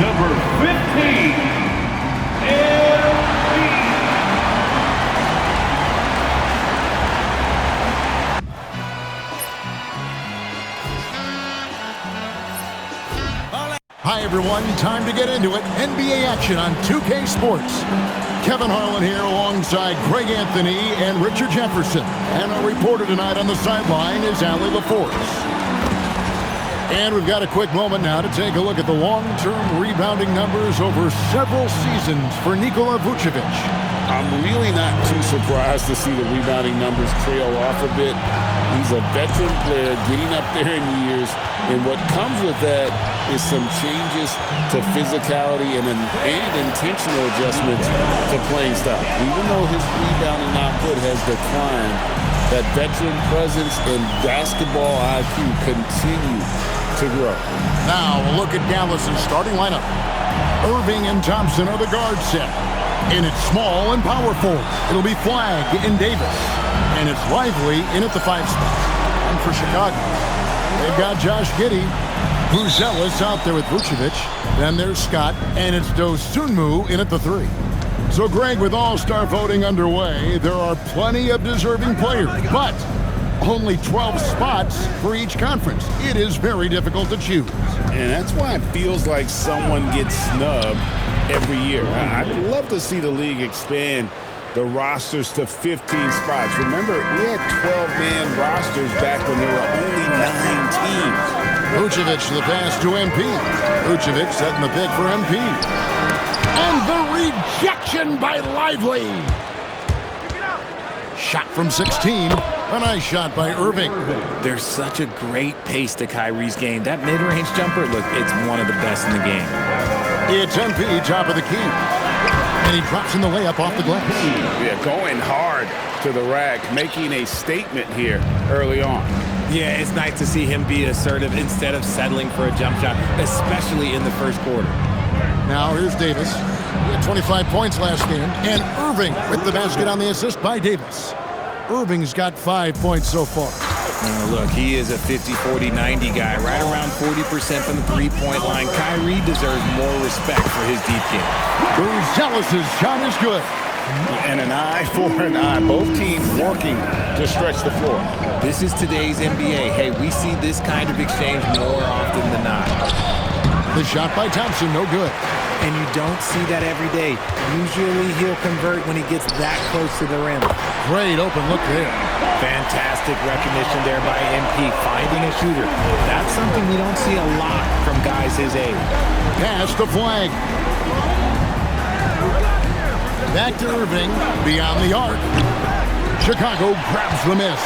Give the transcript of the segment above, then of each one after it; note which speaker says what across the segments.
Speaker 1: number 15,
Speaker 2: Hi everyone, time to get into it. NBA action on 2K Sports. Kevin Harlan here alongside Craig Anthony and Richard Jefferson. And our reporter tonight on the sideline is Allie LaForce. And we've got a quick moment now to take a look at the long-term rebounding numbers over several seasons for Nikola Vucevic.
Speaker 3: I'm really not too surprised to see the rebounding numbers trail off a bit. He's a veteran player getting up there in years, and what comes with that is some changes to physicality and intentional adjustments to playing style. Even though his rebounding output has declined, that veteran presence and basketball IQ continue to grow.
Speaker 2: Now a look at Dallas' starting lineup. Irving and Thompson are the guard set. And it's small and powerful. It'll be Flagg and Davis. And it's Lively in at the 5 spot. And for Chicago, they've got Josh Giddey. Buzelis out there with Vucevic. Then there's Scott. And it's Dosunmu in at the 3. So, Greg, with all-star voting underway, there are plenty of deserving players. But only 12 spots for each conference. It is very difficult to choose.
Speaker 3: And that's why it feels like someone gets snubbed every year. I'd love to see the league expand the rosters to 15 spots. Remember, we had 12-man rosters back when there were only 9 teams.
Speaker 2: Vucevic the pass to MP. Vucevic setting the pick for MP. And the rejection by Lively. Shot from 16. A nice shot by Irving.
Speaker 4: There's such a great pace to Kyrie's game. That mid-range jumper, look, it's one of the best in the game.
Speaker 2: It's MP, top of the key. And he drops in the layup off the glass.
Speaker 3: Yeah, going hard to the rack, making a statement here early on.
Speaker 4: Yeah, it's nice to see him be assertive instead of settling for a jump shot, especially in the first quarter.
Speaker 2: Now here's Davis. He had 25 points last game. And Irving with the basket on the assist by Davis. Irving's got 5 points so far.
Speaker 4: Look, he is a 50-40-90 guy, right around 40% from the three-point line. Kyrie deserves more respect for his deep game.
Speaker 2: Buzelis' shot is good.
Speaker 3: And an eye for an eye. Both teams working to stretch the floor.
Speaker 4: This is today's NBA. Hey, we see this kind of exchange more often than not.
Speaker 2: The shot by Thompson, no good.
Speaker 4: And you don't see that every day. Usually he'll convert when he gets that close to the rim.
Speaker 2: Great open look there.
Speaker 4: Fantastic recognition there by MP, finding a shooter. That's something we don't see a lot from guys his age.
Speaker 2: Pass to Flagg. Back to Irving, beyond the arc. Chicago grabs the miss.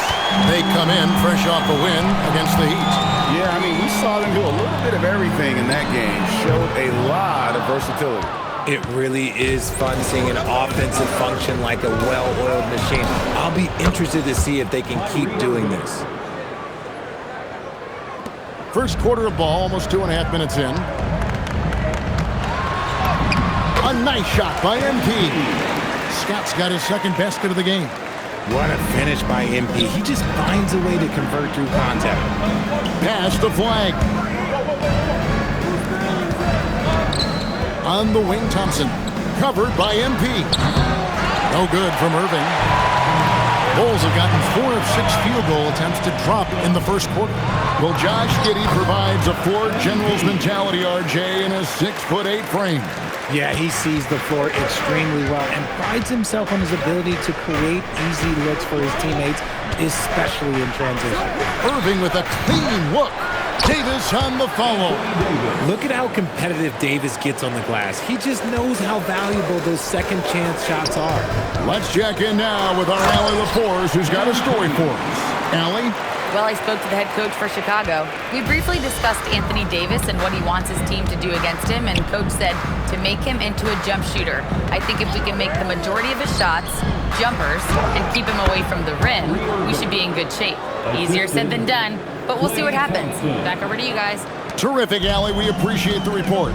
Speaker 2: They come in fresh off a win against the Heat.
Speaker 3: Yeah, I mean, we saw them do a little bit of everything in that game. Showed a lot of versatility.
Speaker 4: It really is fun seeing an offensive function like a well-oiled machine. I'll be interested to see if they can keep doing this.
Speaker 2: First quarter of ball, almost 2.5 minutes in. A nice shot by MP. Scott's got his second basket of the game.
Speaker 4: What a finish by MP. He just finds a way to convert through contact.
Speaker 2: Pass to Flagg. On the wing, Thompson. Covered by MP. No good from Irving. Bulls have gotten 4 of 6 field goal attempts to drop in the first quarter. Well, Josh Giddey provides a Ford General's mentality, RJ, in a 6'8" frame.
Speaker 4: Yeah, he sees the floor extremely well and prides himself on his ability to create easy looks for his teammates, especially in transition.
Speaker 2: Irving with a clean look. Davis on the follow.
Speaker 4: Look at how competitive Davis gets on the glass. He just knows how valuable those second chance shots are.
Speaker 2: Let's check in now with our Allie LaForce, who's got a story for us. Allie?
Speaker 5: Well, I spoke to the head coach for Chicago. We briefly discussed Anthony Davis and what he wants his team to do against him, and coach said to make him into a jump shooter. I think if we can make the majority of his shots jumpers and keep him away from the rim, we should be in good shape. Easier said than done, but we'll see what happens. Back over to you guys.
Speaker 2: Terrific, Allie. We appreciate the report.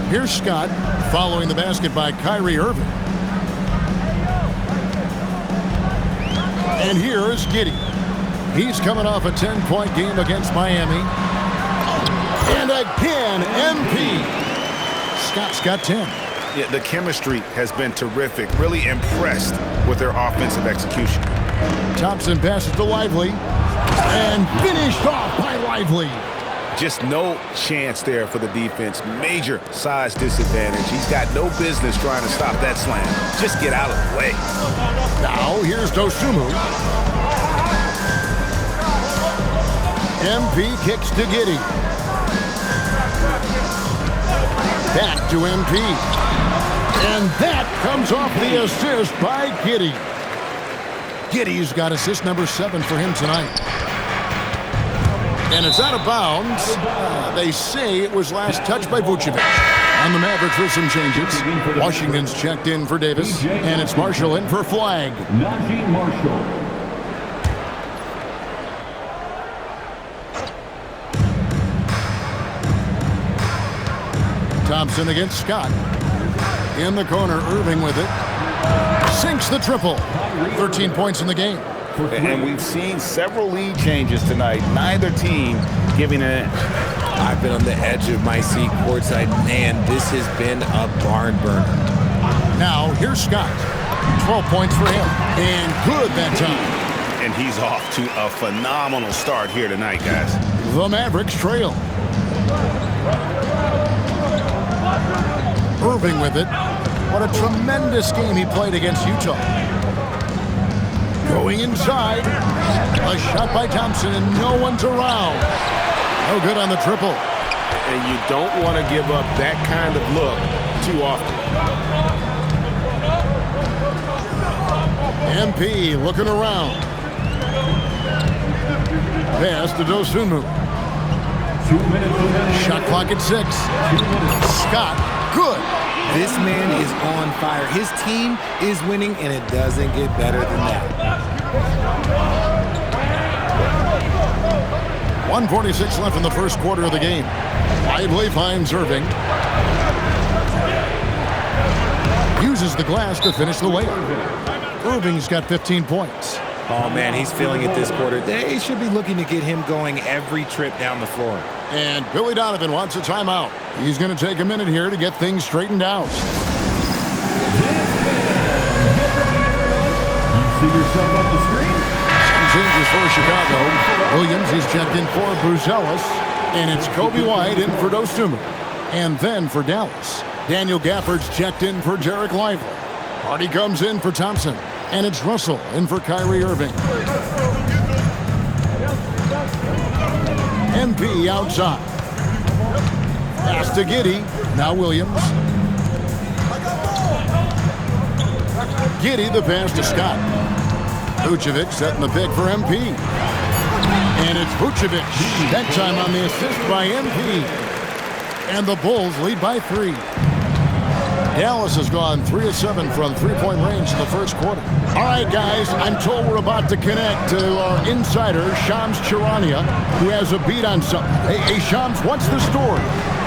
Speaker 2: Here's Scott following the basket by Kyrie Irving. And here is Giddey. He's coming off a 10-point game against Miami. And again, MP. Scott's got 10.
Speaker 3: Yeah, the chemistry has been terrific. Really impressed with their offensive execution.
Speaker 2: Thompson passes to Lively. And finished off by Lively.
Speaker 3: Just no chance there for the defense. Major size disadvantage. He's got no business trying to stop that slam. Just get out of the way.
Speaker 2: Now here's Dosunmu. MP kicks to Giddey. Back to MP. And that comes off the assist by Giddey. Giddey's got assist number 7 for him tonight. And it's out of bounds. They say it was last touched by Vucevic. On the Mavericks with some changes. Washington's checked in for Davis. And it's Marshall in for Flag.
Speaker 1: Najee Marshall.
Speaker 2: Thompson against Scott. In the corner, Irving with it. Sinks the triple. 13 points in the game.
Speaker 3: And we've seen several lead changes tonight. Neither team giving an inch.
Speaker 6: I've been on the edge of my seat courtside. Man, this has been a barn burner.
Speaker 2: Now, here's Scott. 12 points for him. And good that time.
Speaker 3: And he's off to a phenomenal start here tonight, guys.
Speaker 2: The Mavericks trail. Irving with it. What a tremendous game he played against Utah. Going inside. A shot by Thompson, and no one's around. No good on the triple.
Speaker 3: And you don't want to give up that kind of look too often.
Speaker 2: MP looking around. Pass to Dosunmu.
Speaker 1: 2 minutes remaining.
Speaker 2: Shot clock at 6. Scott, good.
Speaker 4: This man is on fire. His team is winning, and it doesn't get better than that.
Speaker 2: 1:46 left in the first quarter of the game. Lively finds Irving. Uses the glass to finish the layup. Irving's got 15 points.
Speaker 6: Oh, man, he's feeling it this quarter. They should be looking to get him going every trip down the floor.
Speaker 2: And Billy Donovan wants a timeout. He's going to take a minute here to get things straightened out.
Speaker 1: You see yourself on the screen?
Speaker 2: Some changes for Chicago. Williams is checked in for Buzelis. And it's Kobe White in for Dosunmu. And then for Dallas, Daniel Gafford's checked in for Derek Lively. Hardy comes in for Thompson. And it's Russell in for Kyrie Irving. MP outside. Pass to Giddey. Now Williams. Giddey the pass to Scott. Vucevic setting the pick for MP. And it's Vucevic. That time on the assist by MP. And the Bulls lead by 3. Dallas has gone 3 of 7 from three-point range in the first quarter. All right, guys, I'm told we're about to connect to our insider, Shams Charania, who has a beat on something. Hey, Shams, what's the story?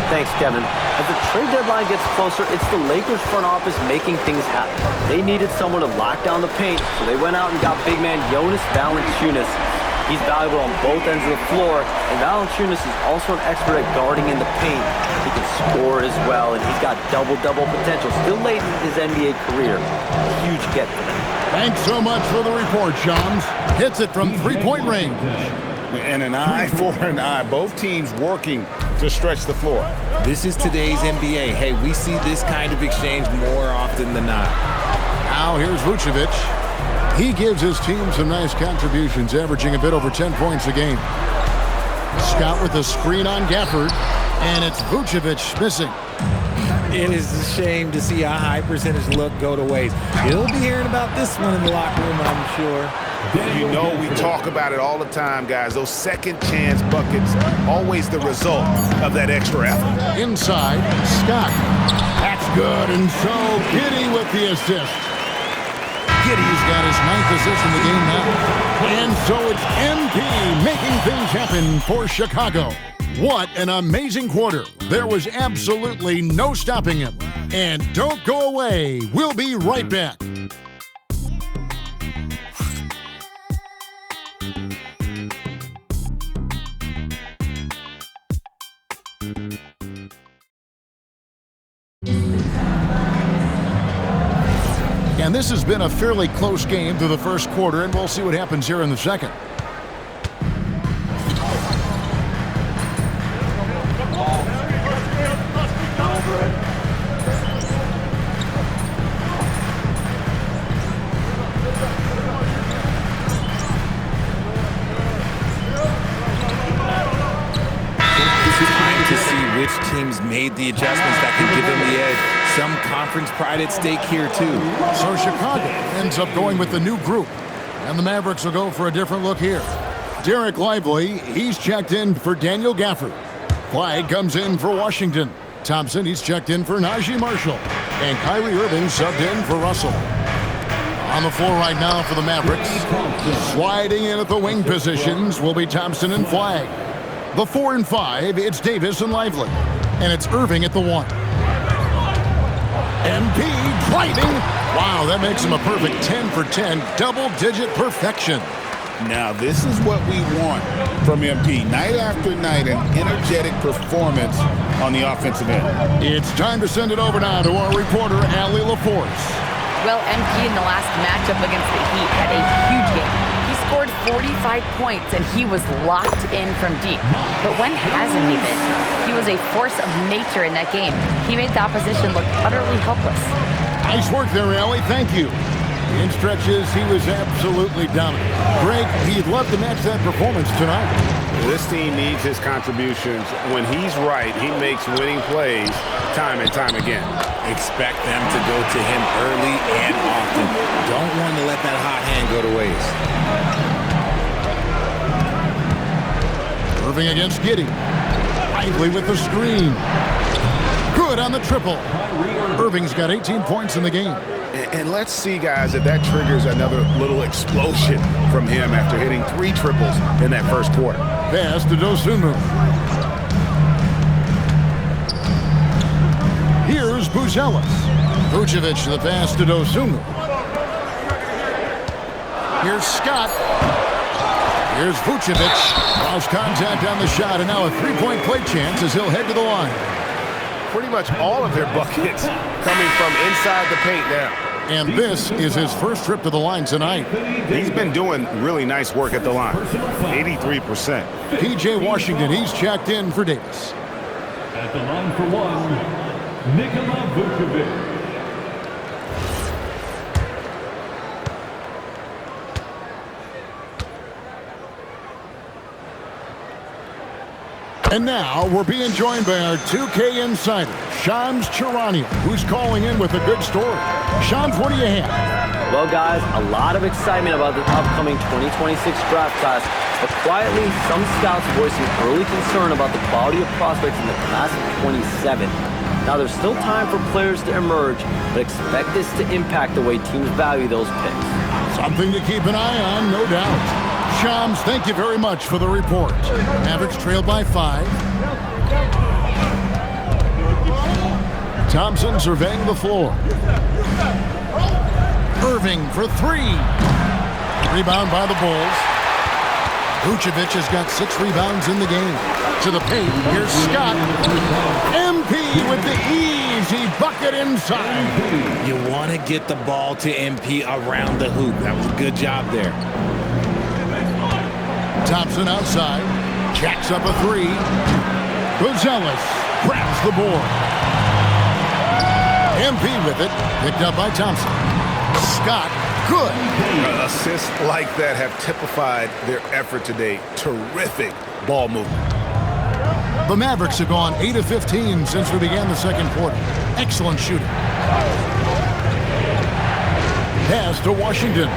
Speaker 7: Thanks, Kevin. As the trade deadline gets closer, it's the Lakers front office making things happen. They needed someone to lock down the paint, so they went out and got big man Jonas Valanciunas. He's valuable on both ends of the floor, and Valanciunas is also an expert at guarding in the paint. He can score as well, and he's got double-double potential. Still late in his NBA career. Huge get for them.
Speaker 2: Thanks so much for the report, Shams. Hits it from three-point range.
Speaker 3: And an eye for an eye. Both teams working to stretch the floor.
Speaker 6: This is today's NBA. Hey, we see this kind of exchange more often than not.
Speaker 2: Now here's Vucevic. He gives his team some nice contributions, averaging a bit over 10 points a game. Scott with a screen on Gafford, and it's Vucevic missing.
Speaker 4: It is a shame to see a high percentage look go to waste. He'll be hearing about this one in the locker room, I'm sure.
Speaker 3: You know we talk about it all the time, guys. Those second chance buckets, always the result of that extra effort.
Speaker 2: Inside, Scott. That's good, and so Giddey with the assist. Giddey's got his 9th assist in the game now. And so it's MP making things happen for Chicago. What an amazing quarter. There was absolutely no stopping him. And don't go away. We'll be right back. And this has been a fairly close game through the first quarter, and we'll see what happens here in the second.
Speaker 6: This is trying to see which team's made the adjustments that can give him the edge. Some conference pride at stake here, too.
Speaker 2: So Chicago ends up going with the new group, and the Mavericks will go for a different look here. Derek Lively, he's checked in for Daniel Gafford. Clyde comes in for Washington. Thompson, he's checked in for Najee Marshall. And Kyrie Irving subbed in for Russell. On the floor right now for the Mavericks. Sliding in at the wing positions will be Thompson and Flagg. The 4 and 5, it's Davis and Lively. And it's Irving at the 1. MP driving. Wow, that makes him a perfect 10 for 10, double-digit perfection.
Speaker 3: Now, this is what we want from MP. Night after night, an energetic performance on the offensive end.
Speaker 2: It's time to send it over now to our reporter, Allie LaForce.
Speaker 5: Well, MP in the last matchup against the Heat had a huge game. He scored 45 points, and he was locked in from deep. But when hasn't he been? He was a force of nature in that game. He made the opposition look utterly helpless.
Speaker 2: Nice work there, Allie. Thank you. In stretches, he was absolutely dominant. Greg, he'd love to match that performance tonight.
Speaker 8: This team needs his contributions. When he's right, he makes winning plays time and time again.
Speaker 6: Expect them to go to him early and often. Don't want to let that hot hand go to waste.
Speaker 2: Irving against Giddey. Lively with the screen. Good on the triple. Irving's got 18 points in the game.
Speaker 8: And let's see, guys, if that triggers another little explosion from him after hitting 3 triples in that first quarter.
Speaker 2: Pass to Dosunmu. Here's Buzelis. Vucevic to the pass to Dosunmu. Here's Scott. Here's Vucevic. Lost contact on the shot, and now a three-point play chance as he'll head to the line.
Speaker 8: Pretty much all of their buckets coming from inside the paint now.
Speaker 2: And this is his first trip to the line tonight.
Speaker 8: He's been doing really nice work at the line. 83%.
Speaker 2: P.J. Washington, he's checked in for Davis.
Speaker 1: At the line for 1, Nikola Vucevic.
Speaker 2: And now we're being joined by our 2K insider, Shams Charania, who's calling in with a good story. Shams, what do you have?
Speaker 7: Well, guys, a lot of excitement about the upcoming 2026 draft class, but quietly, some scouts voicing early concern about the quality of prospects in the class of 27. Now, there's still time for players to emerge, but expect this to impact the way teams value those picks.
Speaker 2: Something to keep an eye on, no doubt. Shams, thank you very much for the report. Mavericks trailed by 5. Thompson surveying the floor. Irving for 3. Rebound by the Bulls. Vucevic has got 6 rebounds in the game. To the paint, here's Scott. MP with the easy bucket inside.
Speaker 6: You want to get the ball to MP around the hoop. That was a good job there.
Speaker 2: Thompson outside, jacks up a 3. Buzelis grabs the board. MP with it, picked up by Thompson. Scott, good.
Speaker 8: Assists like that have typified their effort today. Terrific ball movement.
Speaker 2: The Mavericks have gone 8 of 15 since we began the second quarter. Excellent shooting. Pass to Washington.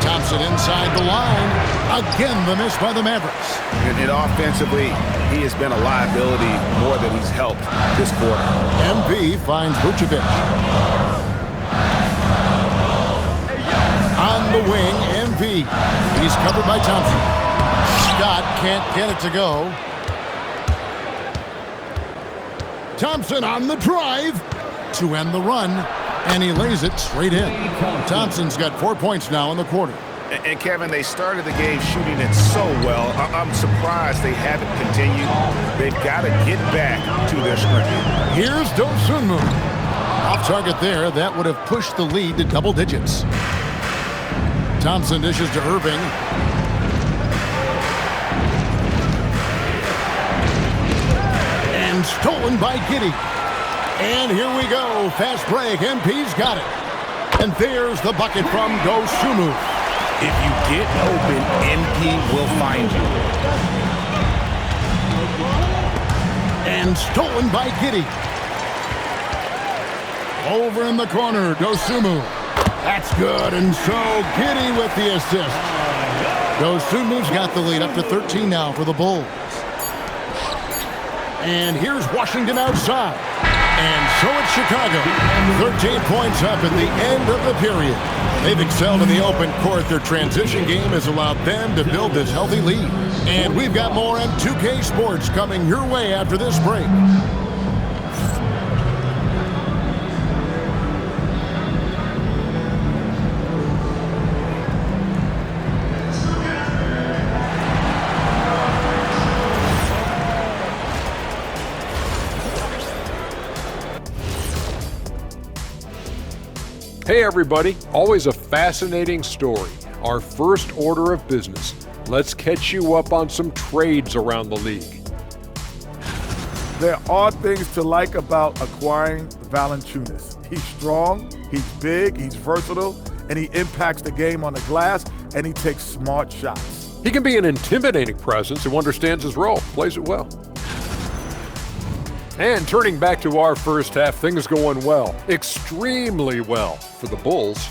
Speaker 2: Thompson inside the line. Again, the miss by the Mavericks.
Speaker 8: And offensively, he has been a liability more than he's helped this quarter.
Speaker 2: MP finds Vucevic. On the wing, MP. He's covered by Thompson. Scott can't get it to go. Thompson on the drive to end the run. And he lays it straight in. Thompson's got 4 points now in the quarter.
Speaker 8: And Kevin, they started the game shooting it so well. I'm surprised they haven't continued. They've got to get back to their scrimmage.
Speaker 2: Here's Dosunmu. Off target there. That would have pushed the lead to double digits. Thompson dishes to Irving. And stolen by Giddey. And here we go. Fast break. MP's got it. And there's the bucket from Dosunmu.
Speaker 6: If you get open, MP will find you.
Speaker 2: And stolen by Giddey. Over in the corner, Dosunmu. That's good, and so Giddey with the assist. Dosunmu's got the lead up to 13 now for the Bulls. And here's Washington outside. And so it's Chicago. 13 points up at the end of the period. They've excelled in the open court. Their transition game has allowed them to build this healthy lead. And we've got more on 2K Sports coming your way after this break.
Speaker 9: Hey everybody, always a fascinating story. Our first order of business. Let's catch you up on some trades around the league.
Speaker 10: There are things to like about acquiring Valanciunas. He's strong, he's big, he's versatile, and he impacts the game on the glass, and he takes smart shots.
Speaker 9: He can be an intimidating presence who understands his role, plays it well. And turning back to our first half, things going well, extremely well for the Bulls.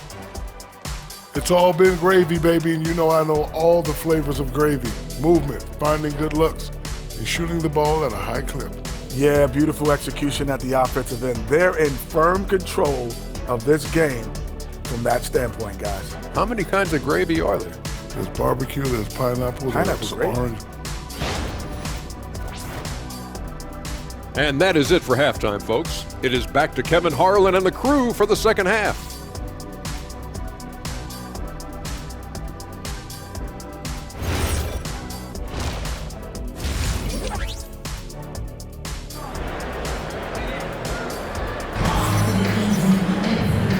Speaker 11: It's all been gravy, baby, and you know I know all the flavors of gravy. Movement, finding good looks, and shooting the ball at a high clip.
Speaker 10: Yeah, beautiful execution at the offensive end. They're in firm control of this game from that standpoint, guys.
Speaker 9: How many kinds of gravy are there?
Speaker 11: There's barbecue, there's pineapple, there's orange.
Speaker 9: And that is it for halftime, folks. It is back to Kevin Harlan and the crew for the second half.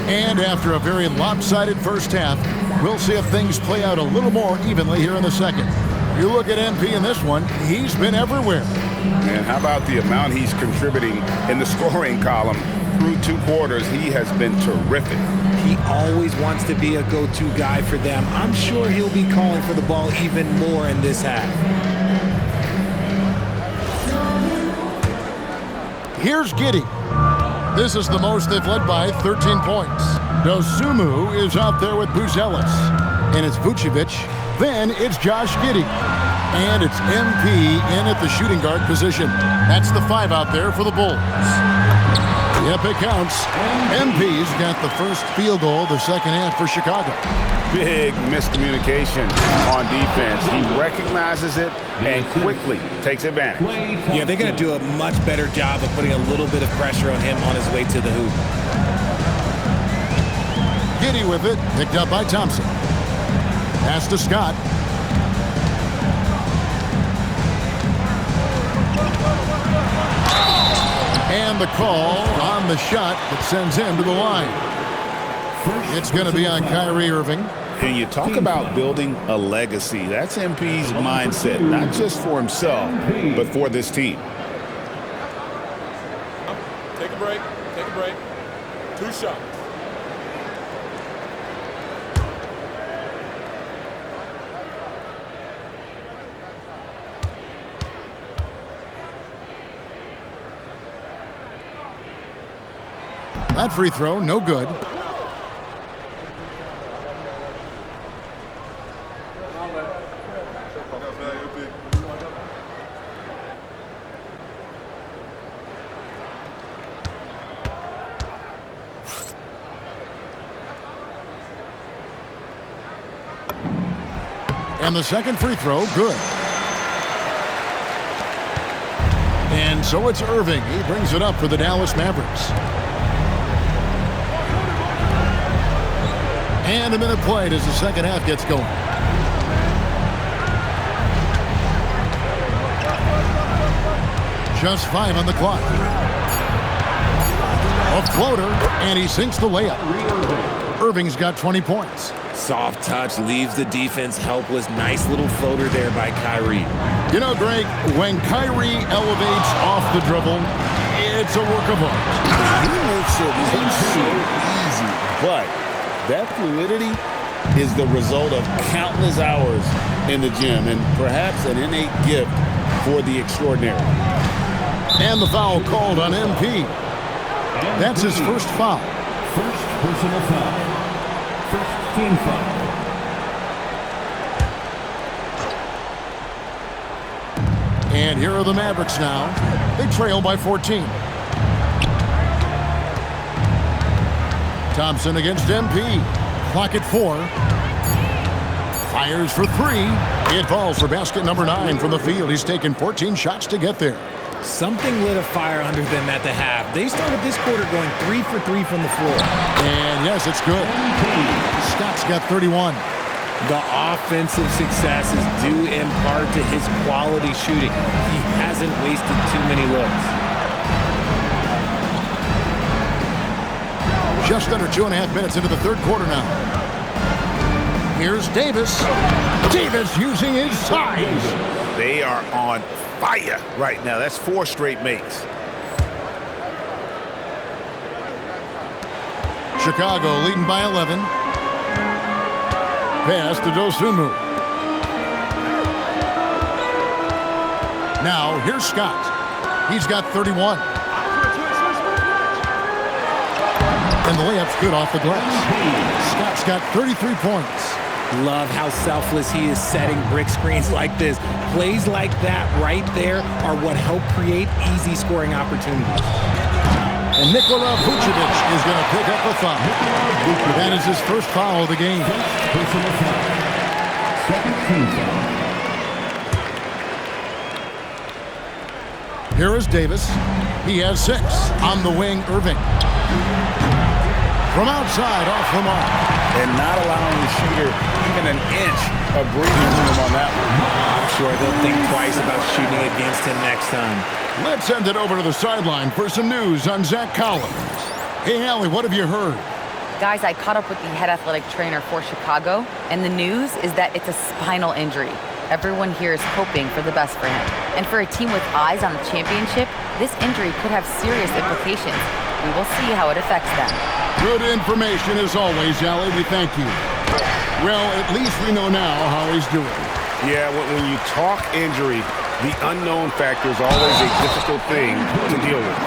Speaker 2: And after a very lopsided first half, we'll see if things play out a little more evenly here in the second. You look at MP in this one, he's been everywhere.
Speaker 8: And how about the amount he's contributing in the scoring column through 2 quarters? He has been terrific.
Speaker 4: He always wants to be a go-to guy for them. I'm sure he'll be calling for the ball even more in this half.
Speaker 2: Here's Giddey. This is the most they've led by 13 points. Dosunmu is out there with Buzelis. And it's Vucevic. Then it's Josh Giddey. And it's MP in at the shooting guard position. That's the 5 out there for the Bulls. Yep, it counts. MP's got the first field goal of the second half for Chicago.
Speaker 8: Big miscommunication on defense. He recognizes it and quickly takes advantage.
Speaker 6: Yeah, they're going to do a much better job of putting a little bit of pressure on him on his way to the hoop.
Speaker 2: Giddey with it, picked up by Thompson. Pass to Scott. And the call on the shot that sends him to the line. It's going to be on Kyrie Irving.
Speaker 8: And you talk about building a legacy. That's MP's mindset, not just for himself, but for this team.
Speaker 9: Take a break. 2 shots.
Speaker 2: That free throw, no good. And the second free throw, good. And so it's Irving. He brings it up for the Dallas Mavericks. And a minute played as the second half gets going. Just 5 on the clock. A floater, and he sinks the layup. Irving's got 20 points.
Speaker 6: Soft touch leaves the defense helpless. Nice little floater there by Kyrie.
Speaker 2: You know, Greg, when Kyrie elevates off the dribble, it's a work of art.
Speaker 3: He makes it look so easy, but that fluidity is the result of countless hours in the gym and perhaps an innate gift for the extraordinary.
Speaker 2: And the foul called on MP. That's his first foul.
Speaker 1: First personal foul. First team foul.
Speaker 2: And here are the Mavericks now. They trail by 14. Thompson against MP. Clock at 4. Fires for 3. It falls for basket number 9 from the field. He's taken 14 shots to get there.
Speaker 4: Something lit a fire under them at the half. They started this quarter going 3 for 3 from the floor.
Speaker 2: And yes, it's good. Scott's got 31.
Speaker 6: The offensive success is due in part to his quality shooting. He hasn't wasted too many looks.
Speaker 2: Just under 2.5 minutes into the third quarter now. Here's Davis. Davis using his size.
Speaker 8: They are on fire right now. That's 4 straight makes.
Speaker 2: Chicago leading by 11. Pass to Dosunmu. Now, here's Scott. He's got 31. And the layup's good off the glass. Scott's got 33 points.
Speaker 4: Love how selfless he is setting brick screens like this. Plays like that right there are what help create easy scoring opportunities.
Speaker 2: And Nikola Vucevic is going to pick up the foul. That is his first foul of the game.
Speaker 1: Personal foul. Second team foul.
Speaker 2: Here is Davis. He has 6. On the wing, Irving. From outside, off the mark.
Speaker 3: And not allowing the shooter even an inch of breathing room on that one.
Speaker 6: I'm sure they'll think twice about shooting against him next time.
Speaker 2: Let's send it over to the sideline for some news on Zach Collins. Hey, Allie, what have you heard?
Speaker 5: Guys, I caught up with the head athletic trainer for Chicago, and the news is that it's a spinal injury. Everyone here is hoping for the best for him. And for a team with eyes on the championship, this injury could have serious implications. We will see how it affects them.
Speaker 2: Good information as always, Allie. We thank you. Well, at least we know now how he's doing.
Speaker 8: Yeah, when you talk injury, the unknown factor is always a difficult thing to deal with.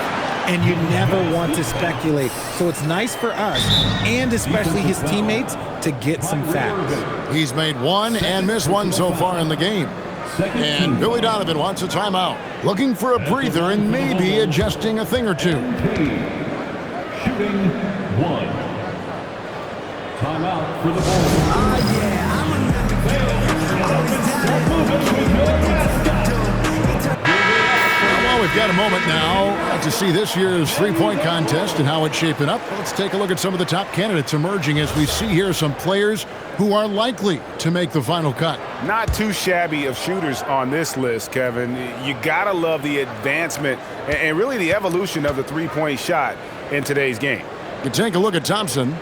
Speaker 4: And you never want to speculate. So it's nice for us, and especially his teammates, to get some facts.
Speaker 2: He's made 1 and missed 1 so far in the game. And Billy Donovan wants a timeout. Looking for a breather and maybe adjusting a thing or two.
Speaker 1: Shooting 1. Timeout for the ball.
Speaker 2: Well, we've got a moment now to see this year's three-point contest and how it's shaping up. Let's take a look at some of the top candidates emerging as we see here some players who are likely to make the final cut.
Speaker 8: Not too shabby of shooters on this list, Kevin. You gotta love the advancement and really the evolution of the three-point shot in today's game.
Speaker 2: You take a look at Thompson.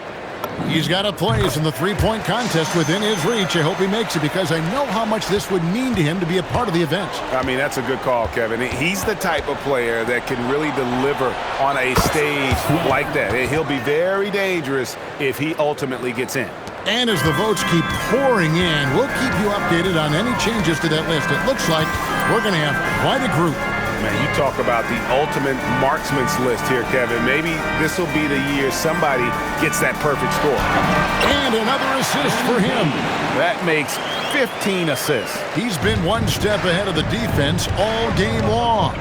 Speaker 2: He's got a place in the three-point contest within his reach. I hope he makes it because I know how much this would mean to him to be a part of the event.
Speaker 8: I mean, that's a good call, Kevin. He's the type of player that can really deliver on a stage like that. He'll be very dangerous if he ultimately gets in.
Speaker 2: And as the votes keep pouring in, we'll keep you updated on any changes to that list. It looks like we're going to have quite a group.
Speaker 8: Man, you talk about the ultimate marksman's list here, Kevin. Maybe this will be the year somebody gets that perfect score.
Speaker 2: And another assist for him.
Speaker 8: That makes 15 assists.
Speaker 2: He's been one step ahead of the defense all game long.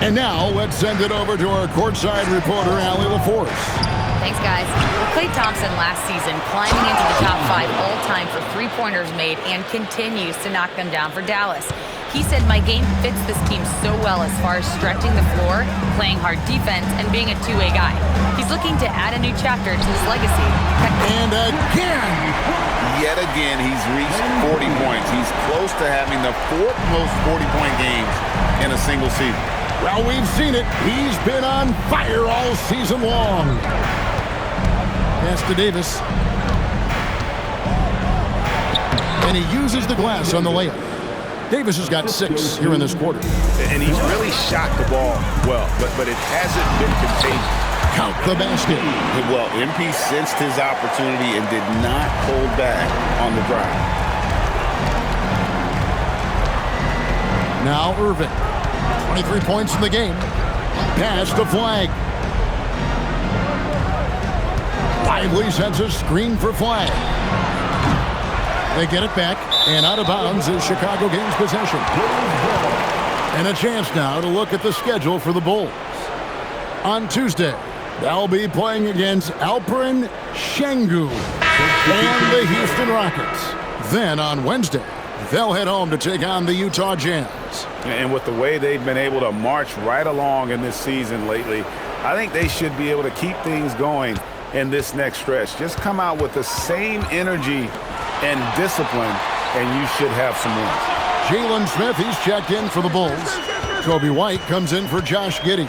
Speaker 2: And now let's send it over to our courtside reporter, Allie LaForce.
Speaker 5: Thanks, guys. Klay Thompson last season climbing into the top 5 all-time for three-pointers made and continues to knock them down for Dallas. He said, my game fits this team so well as far as stretching the floor, playing hard defense, and being a two-way guy. He's looking to add a new chapter to his legacy.
Speaker 2: And again!
Speaker 3: Yet again, he's reached 40 points. He's close to having the 4th most 40-point games in a single season.
Speaker 2: Well, we've seen it. He's been on fire all season long. Pass to Davis. And he uses the glass on the layup. Davis has got 6 here in this quarter.
Speaker 8: And he's really shot the ball well, but it hasn't been contagious.
Speaker 2: Count the basket.
Speaker 3: Well, MP sensed his opportunity and did not hold back on the drive.
Speaker 2: Now Irving. 23 points in the game. Pass to Flag. Lively sends a screen for Flag. They get it back, and out of bounds as Chicago gains possession. And a chance now to look at the schedule for the Bulls. On Tuesday, they'll be playing against Alperen Şengün and the Houston Rockets. Then on Wednesday, they'll head home to take on the Utah Jazz.
Speaker 8: And with the way they've been able to march right along in this season lately, I think they should be able to keep things going in this next stretch. Just come out with the same energy and discipline, and you should have some wins.
Speaker 2: Jalen Smith, he's checked in for the Bulls. Kobe White comes in for Josh Giddey.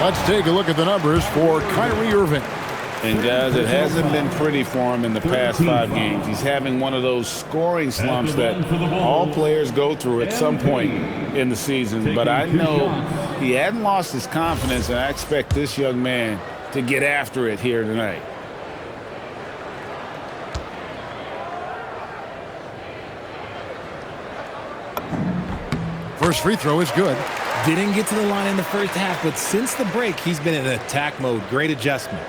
Speaker 2: Let's take a look at the numbers for Kyrie Irving.
Speaker 3: And guys, it hasn't been pretty for him in the past 5 games. He's having one of those scoring slumps that all players go through at some point in the season. But I know he hadn't lost his confidence, and I expect this young man to get after it here tonight.
Speaker 2: First free throw is good.
Speaker 4: Didn't get to the line in the first half, but since the break, he's been in attack mode. Great adjustment.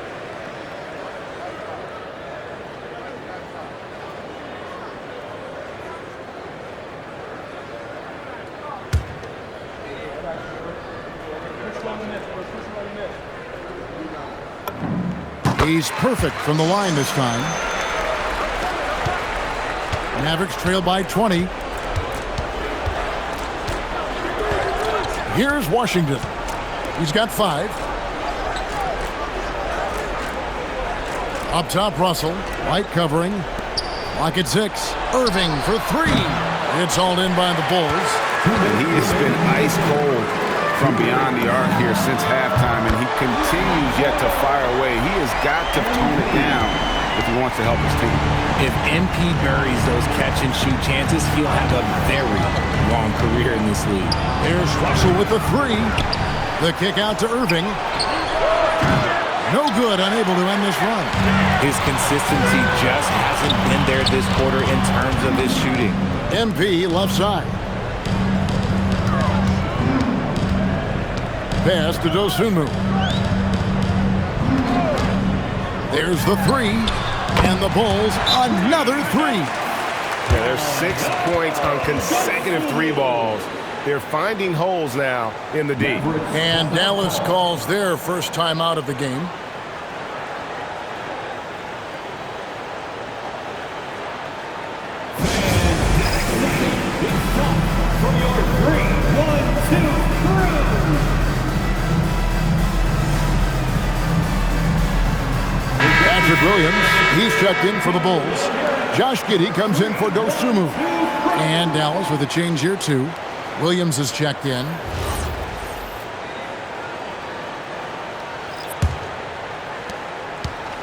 Speaker 2: He's perfect from the line this time. Mavericks trail by 20. Here's Washington. He's got 5. Up top, Russell. White covering. Lock at 6. Irving for 3. It's hauled in by the Bulls.
Speaker 8: And he has been ice cold from beyond the arc here since halftime, and he continues yet to fire away. He has got to tone it down if he wants to help his team.
Speaker 4: If MP buries those catch-and-shoot chances, he'll have a very long career in this league.
Speaker 2: Here's Russell with the 3. The kick out to Irving. No good, unable to end this run.
Speaker 4: His consistency just hasn't been there this quarter in terms of his shooting.
Speaker 2: MP left side. Pass to Dosunmu. There's the 3. And the Bulls, another 3.
Speaker 12: Yeah, there's 6 points on consecutive 3 balls. They're finding holes now in the D.
Speaker 2: And Dallas calls their first time out of the game.
Speaker 1: From your 3-1-2
Speaker 2: Patrick Williams, he's checked in for the Bulls. Josh Giddey comes in for Dosunmu. And Dallas with a change here too. Williams is checked in.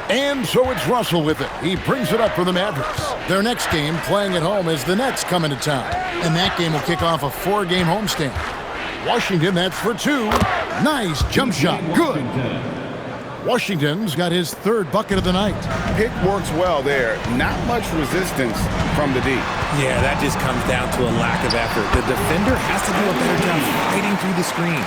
Speaker 2: And so it's Russell with it. He brings it up for the Mavericks. Their next game, playing at home, is the Nets coming to town. And that game will kick off a 4-game homestand. Washington, that's for 2. Nice jump shot. Good. Washington's got his 3rd bucket of the night.
Speaker 8: Pick works well there. Not much resistance from the D.
Speaker 4: Yeah, that just comes down to a lack of effort. The defender has to do a better job fighting through the screen.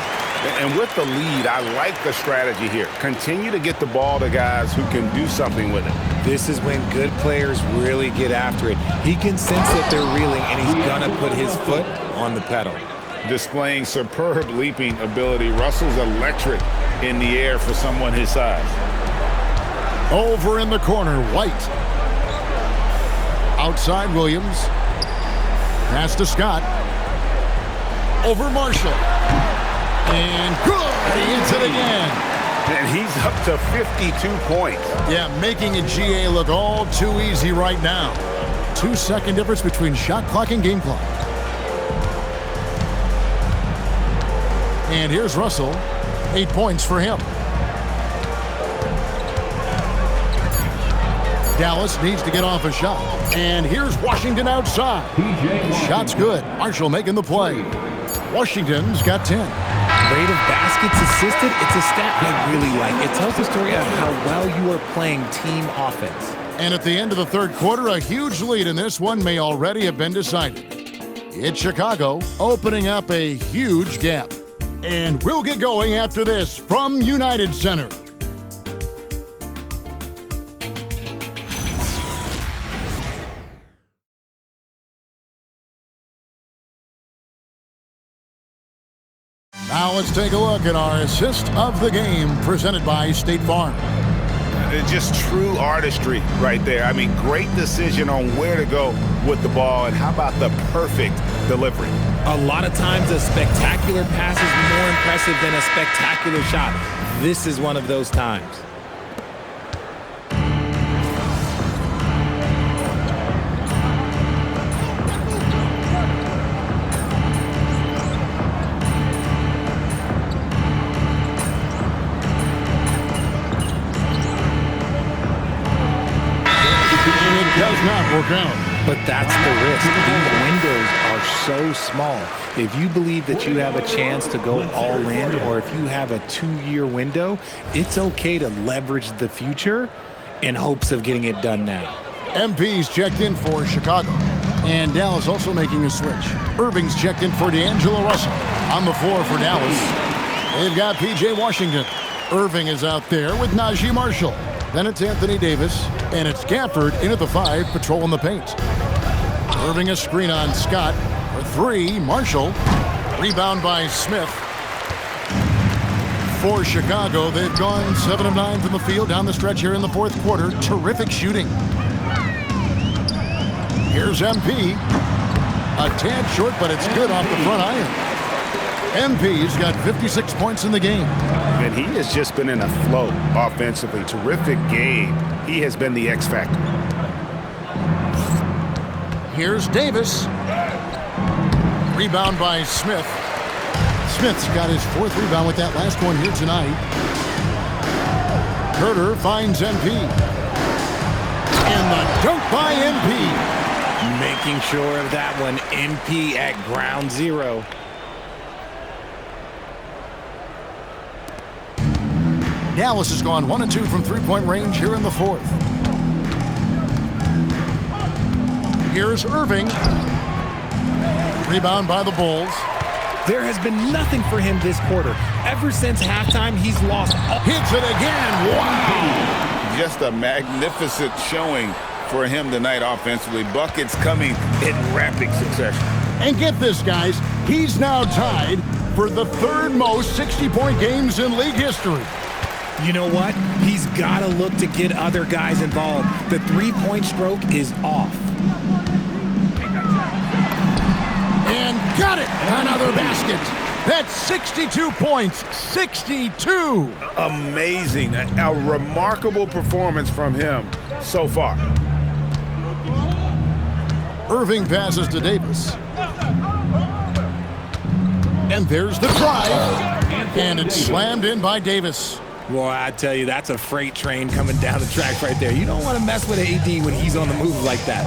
Speaker 8: And with the lead, I like the strategy here. Continue to get the ball to guys who can do something with it.
Speaker 4: This is when good players really get after it. He can sense that they're reeling, and he's going to put his foot on the pedal.
Speaker 8: Displaying superb leaping ability. Russell's electric in the air for someone his size.
Speaker 2: Over in the corner, White. Outside, Williams. Pass to Scott. Over Marshall. And good! He hits it again.
Speaker 8: And he's up to 52 points.
Speaker 2: Yeah, making a GA look all too easy right now. 2-second difference between shot clock and game clock. And here's Russell. 8 points for him. Dallas needs to get off a shot. And here's Washington outside. Shot's good. Marshall making the play. Washington's got 10.
Speaker 4: Rate of baskets assisted, it's a stat I really like. It tells the story of how well you are playing team offense.
Speaker 2: And at the end of the 3rd quarter, a huge lead in this one may already have been decided. It's Chicago opening up a huge gap. And we'll get going after this from United Center. Now let's take a look at our assist of the game presented by State Farm.
Speaker 8: It's just true artistry right there. I mean, great decision on where to go with the ball, and how about the perfect delivery?
Speaker 6: A lot of times a spectacular pass is more impressive than a spectacular shot. This is one of those times.
Speaker 2: Does not work out.
Speaker 4: But that's the risk. These windows are so small. If you believe that you have a chance to go all in, or if you have a 2-year window, it's okay to leverage the future in hopes of getting it done now.
Speaker 2: MP's checked in for Chicago. And Dallas also making a switch. Irving's checked in for D'Angelo Russell. On the floor for Dallas, they've got P.J. Washington. Irving is out there with Najee Marshall. Then it's Anthony Davis, and it's Gafford in at the 5, patrolling the paint. Irving a screen on Scott. For 3, Marshall. Rebound by Smith. For Chicago, they've gone 7 of 9 from the field down the stretch here in the fourth quarter. Terrific shooting. Here's MP. A tad short, but it's good off the front iron. MP's got 56 points in the game.
Speaker 8: And he has just been in a flow offensively. Terrific game. He has been the X factor.
Speaker 2: Here's Davis. Rebound by Smith. Smith's got his 4th rebound with that last one here tonight. Herter finds MP. And the dunk by MP.
Speaker 4: Making sure of that one. MP at ground zero.
Speaker 2: Dallas has gone 1 of 2 from three-point range here in the fourth. Here's Irving. Rebound by the Bulls.
Speaker 4: There has been nothing for him this quarter. Ever since halftime, he's lost.
Speaker 2: Hits it again. Wow.
Speaker 8: Just a magnificent showing for him tonight offensively. Buckets coming in rapid succession.
Speaker 2: And get this, guys. He's now tied for the 3rd most 60-point games in league history.
Speaker 4: You know what? He's got to look to get other guys involved. The three-point stroke is off.
Speaker 2: And got it! Another basket. That's 62 points. 62!
Speaker 8: Amazing. A remarkable performance from him so far.
Speaker 2: Irving passes to Davis. And there's the drive. And it's slammed in by Davis.
Speaker 4: Boy, I tell you, that's a freight train coming down the track right there. You don't want to mess with AD when he's on the move like that.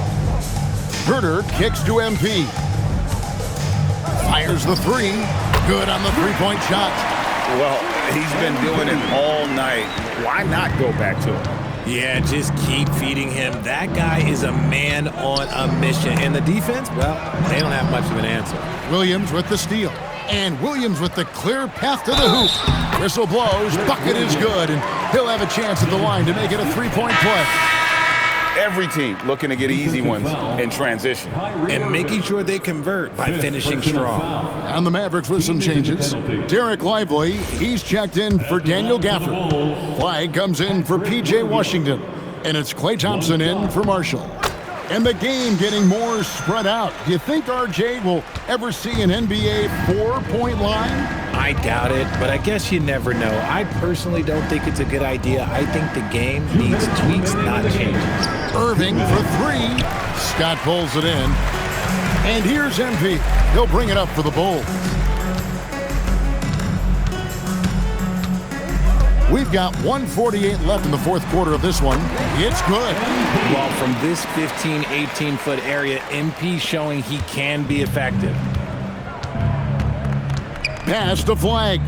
Speaker 2: Herter kicks to MP. Fires the 3. Good on the three-point shot.
Speaker 8: Well, he's been doing it all night. Why not go back to him?
Speaker 4: Yeah, just keep feeding him. That guy is a man on a mission. And the defense, well, they don't have much of an answer.
Speaker 2: Williams with the steal. And Williams with the clear path to the hoop. Whistle blows, bucket is good, and he'll have a chance at the line to make it a 3-point play.
Speaker 8: Every team looking to get easy ones in transition.
Speaker 4: And making sure they convert by finishing strong.
Speaker 2: And the Mavericks with some changes. Derek Lively, he's checked in for Daniel Gafford. Flag comes in for P.J. Washington. And it's Klay Thompson in for Marshall. And the game getting more spread out. Do you think RJ will ever see an NBA 4-point line?
Speaker 4: I doubt it, but I guess you never know. I personally don't think it's a good idea. I think the game needs tweaks, not changes.
Speaker 2: Irving for 3. Scott pulls it in. And here's MP. He'll bring it up for the Bulls. We've got 1:48 left in the fourth quarter of this one. It's good.
Speaker 4: Well, from this 15, 18-foot area, MP showing he can be effective.
Speaker 2: Pass the flag.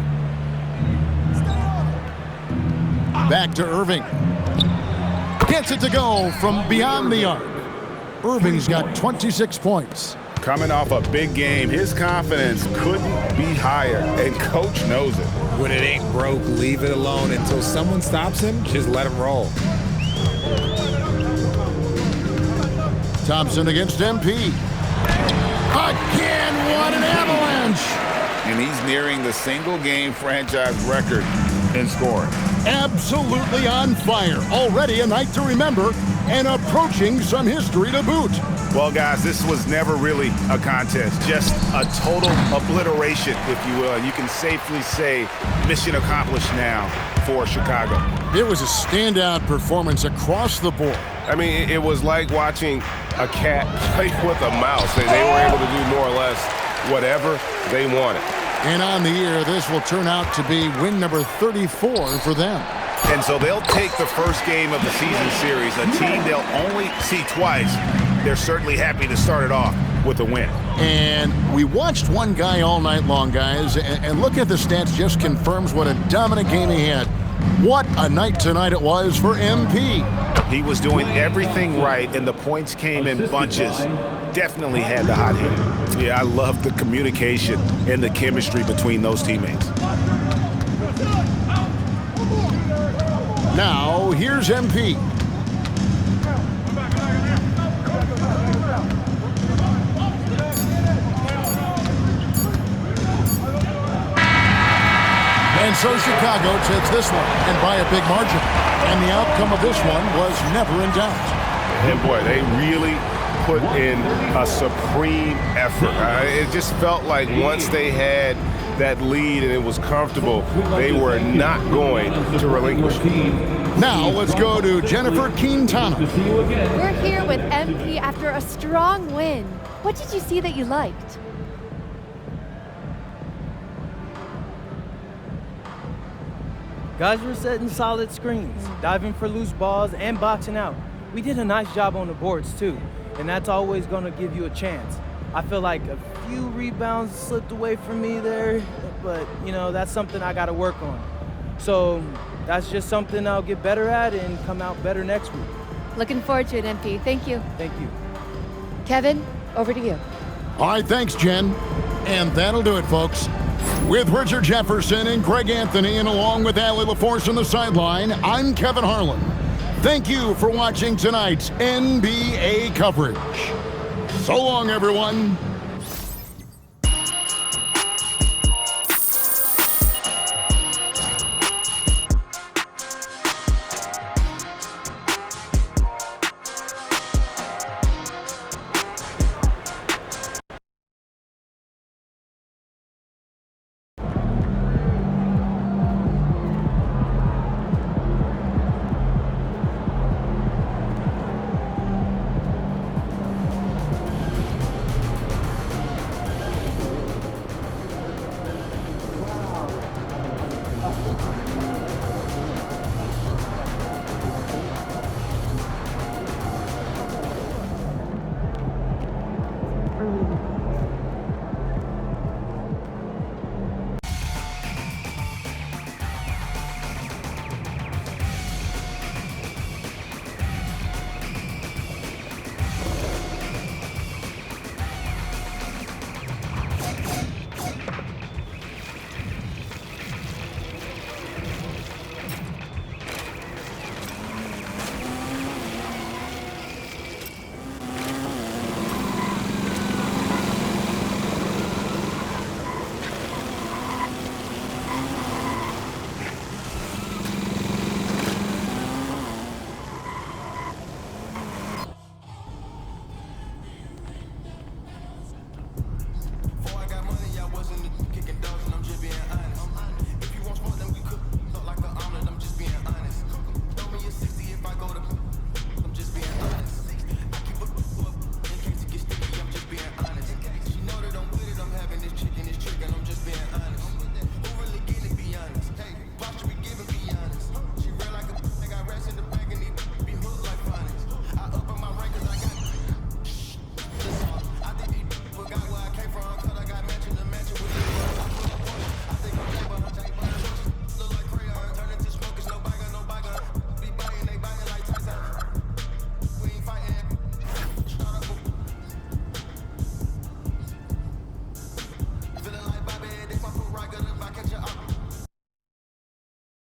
Speaker 2: Back to Irving. Gets it to go from beyond the arc. Irving's got 26 points.
Speaker 8: Coming off a big game, his confidence couldn't be higher, and Coach knows it.
Speaker 6: When it ain't broke, leave it alone. Until someone stops him, just let him roll.
Speaker 2: Thompson against MP. Again, what an avalanche!
Speaker 8: And he's nearing the single-game franchise record in scoring.
Speaker 2: Absolutely on fire. Already a night to remember and approaching some history to boot.
Speaker 8: Well, guys, this was never really a contest, just a total obliteration, if you will. You can safely say mission accomplished now for Chicago.
Speaker 2: It was a standout performance across the board.
Speaker 12: I mean, it was like watching a cat play with a mouse. They were able to do more or less whatever they wanted.
Speaker 2: And on the year, this will turn out to be win number 34 for them.
Speaker 8: And so they'll take the first game of the season series, a team they'll only see twice. They're certainly happy to start it off with a win.
Speaker 2: And we watched one guy all night long, guys, and look at the stats, just confirms what a dominant game he had. What a night tonight it was for MP.
Speaker 8: He was doing everything right, and the points came in bunches. Definitely had the hot hand. Yeah, I love the communication and the chemistry between those teammates.
Speaker 2: Now, here's MP. And so Chicago takes this one, and by a big margin. And the outcome of this one was never in doubt.
Speaker 8: And boy, they really put in a supreme effort. It just felt like once they had that lead and it was comfortable, they were not going to relinquish.
Speaker 2: Now let's go to Jennifer Quintana.
Speaker 13: We're here with MP after a strong win. What did you see that you liked?
Speaker 14: Guys were setting solid screens, diving for loose balls, and boxing out. We did a nice job on the boards, too, and that's always going to give you a chance. I feel like a few rebounds slipped away from me there, but, you know, that's something I got to work on. So that's just something I'll get better at and come out better next week.
Speaker 13: Looking forward to it, MP. Thank you.
Speaker 14: Thank you.
Speaker 13: Kevin, over to you.
Speaker 2: All right, thanks, Jen. And that'll do it, folks. With Richard Jefferson and Greg Anthony, and along with Allie LaForce on the sideline, I'm Kevin Harlan. Thank you for watching tonight's NBA coverage. So long, everyone.